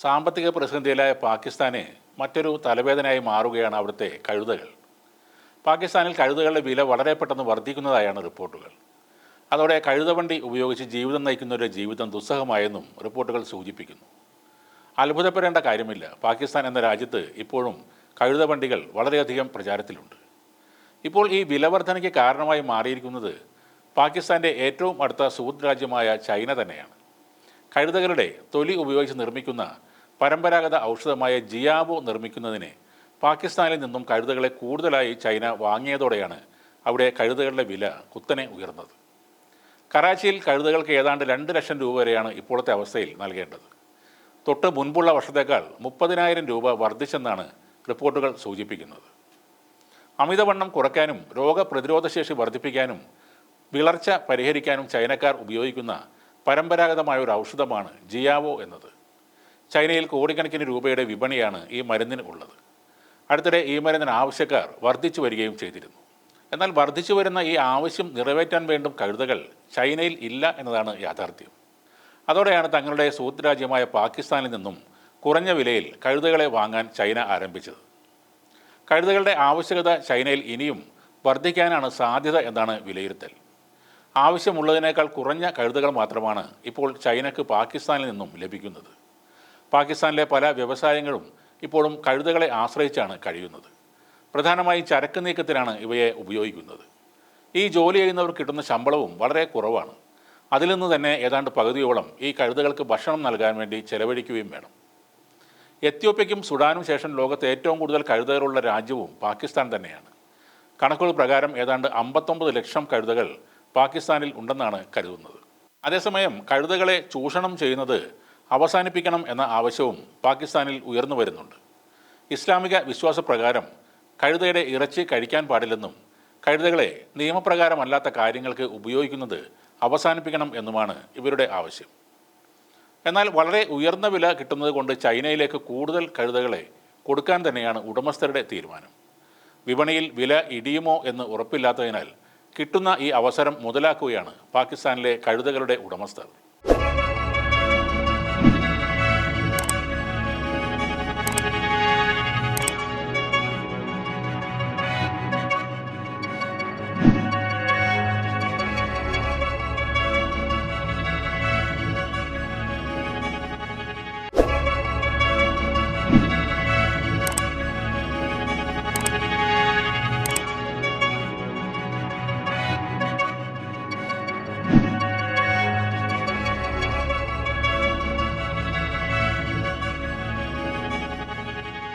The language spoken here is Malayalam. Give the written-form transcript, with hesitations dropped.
സാമ്പത്തിക പ്രതിസന്ധിയിലായ പാകിസ്ഥാന് മറ്റൊരു തലവേദനയായി മാറുകയാണ് അവിടുത്തെ കഴുതകൾ. പാകിസ്ഥാനിൽ കഴുതകളുടെ വില വളരെ പെട്ടെന്ന് വർദ്ധിക്കുന്നതായാണ് റിപ്പോർട്ടുകൾ. അതോടെ കഴുതവണ്ടി ഉപയോഗിച്ച് ജീവിതം നയിക്കുന്നവരുടെ ജീവിതം ദുസ്സഹമായെന്നും റിപ്പോർട്ടുകൾ സൂചിപ്പിക്കുന്നു. അത്ഭുതപ്പെടേണ്ട കാര്യമില്ല, പാകിസ്ഥാൻ എന്ന രാജ്യത്ത് ഇപ്പോഴും കഴുതവണ്ടികൾ വളരെയധികം പ്രചാരത്തിലുണ്ട്. ഇപ്പോൾ ഈ വിലവർധനയ്ക്ക് കാരണമായി മാറിയിരിക്കുന്നത് പാകിസ്ഥാൻ്റെ ഏറ്റവും അടുത്ത സുഹൃത്ത് രാജ്യമായ ചൈന തന്നെയാണ്. കഴുതകളുടെ തൊലി ഉപയോഗിച്ച് നിർമ്മിക്കുന്ന പരമ്പരാഗത ഔഷധമായ ജിയാവോ നിർമ്മിക്കുന്നതിന് പാകിസ്ഥാനിൽ നിന്നും കഴുതകളെ കൂടുതലായി ചൈന വാങ്ങിയതോടെയാണ് അവിടെ കഴുതകളുടെ വില കുത്തനെ ഉയർന്നത്. കറാച്ചിയിൽ കഴുതകൾക്ക് ഏതാണ്ട് 2 ലക്ഷം രൂപ വരെയാണ് ഇപ്പോഴത്തെ അവസ്ഥയിൽ നൽകേണ്ടത്. തൊട്ട് മുൻപുള്ള വർഷത്തേക്കാൾ 30,000 രൂപ വർദ്ധിച്ചെന്നാണ് റിപ്പോർട്ടുകൾ സൂചിപ്പിക്കുന്നത്. അമിതവണ്ണം കുറയ്ക്കാനും രോഗപ്രതിരോധശേഷി വർദ്ധിപ്പിക്കാനും വിളർച്ച പരിഹരിക്കാനും ചൈനക്കാർ ഉപയോഗിക്കുന്ന പരമ്പരാഗതമായ ഒരു ഔഷധമാണ് ജിയാവോ എന്നത്. ചൈനയിൽ കോടിക്കണക്കിന് രൂപയുടെ വിപണിയാണ് ഈ മരുന്നിന് ഉള്ളത്. അടുത്തിടെ ഈ മരുന്നിന് ആവശ്യക്കാർ വർദ്ധിച്ചു വരികയും ചെയ്തിരുന്നു. എന്നാൽ വർദ്ധിച്ചു വരുന്ന ഈ ആവശ്യം നിറവേറ്റാൻ വേണ്ടും കഴുതകൾ ചൈനയിൽ ഇല്ല എന്നതാണ് യാഥാർത്ഥ്യം. അതോടെയാണ് തങ്ങളുടെ സുഹൃത്ത് രാജ്യമായ പാകിസ്ഥാനിൽ നിന്നും കുറഞ്ഞ വിലയിൽ കഴുതകളെ വാങ്ങാൻ ചൈന ആരംഭിച്ചത്. കഴുതകളുടെ ആവശ്യകത ചൈനയിൽ ഇനിയും വർദ്ധിക്കാനാണ് സാധ്യത എന്നാണ് വിലയിരുത്തൽ. ആവശ്യമുള്ളതിനേക്കാൾ കുറഞ്ഞ കഴുതകൾ മാത്രമാണ് ഇപ്പോൾ ചൈനക്ക് പാകിസ്ഥാനിൽ നിന്നും ലഭിക്കുന്നത്. പാകിസ്ഥാനിലെ പല വ്യവസായങ്ങളും ഇപ്പോഴും കഴുതകളെ ആശ്രയിച്ചാണ് കഴിയുന്നത്. പ്രധാനമായും ചരക്ക് നീക്കത്തിനാണ് ഇവയെ ഉപയോഗിക്കുന്നത്. ഈ ജോലി ചെയ്യുന്നവർ കിട്ടുന്ന ശമ്പളവും വളരെ കുറവാണ്. അതിൽ നിന്ന് തന്നെ ഏതാണ്ട് പകുതിയോളം ഈ കഴുതകൾക്ക് ഭക്ഷണം നൽകാൻ വേണ്ടി ചെലവഴിക്കുകയും വേണം. എത്യോപ്യയ്ക്കും സുഡാനും ശേഷം ലോകത്തെ ഏറ്റവും കൂടുതൽ കഴുതകളുള്ള രാജ്യവും പാകിസ്ഥാൻ തന്നെയാണ്. കണക്കുകൾ പ്രകാരം ഏതാണ്ട് 59 ലക്ഷം കഴുതകൾ പാകിസ്ഥാനിൽ ഉണ്ടെന്നാണ് കരുതുന്നത്. അതേസമയം കഴുതകളെ ചൂഷണം ചെയ്യുന്നത് അവസാനിപ്പിക്കണം എന്ന ആവശ്യവും പാകിസ്ഥാനിൽ ഉയർന്നു വരുന്നുണ്ട്. ഇസ്ലാമിക വിശ്വാസപ്രകാരം കഴുതയുടെ ഇറച്ചി കഴിക്കാൻ പാടില്ലെന്നും കഴുതകളെ നിയമപ്രകാരമല്ലാത്ത കാര്യങ്ങൾക്ക് ഉപയോഗിക്കുന്നത് അവസാനിപ്പിക്കണം എന്നുമാണ് ഇവരുടെ ആവശ്യം. എന്നാൽ വളരെ ഉയർന്ന വില കിട്ടുന്നത് കൊണ്ട് ചൈനയിലേക്ക് കൂടുതൽ കഴുതകളെ കൊടുക്കാൻ തന്നെയാണ് ഉടമസ്ഥരുടെ തീരുമാനം. വിപണിയിൽ വില ഇടിയുമോ എന്ന് ഉറപ്പില്ലാത്തതിനാൽ കിട്ടുന്ന ഈ അവസരം മുതലാക്കുകയാണ് പാകിസ്ഥാനിലെ കഴുതകളുടെ ഉടമസ്ഥർ.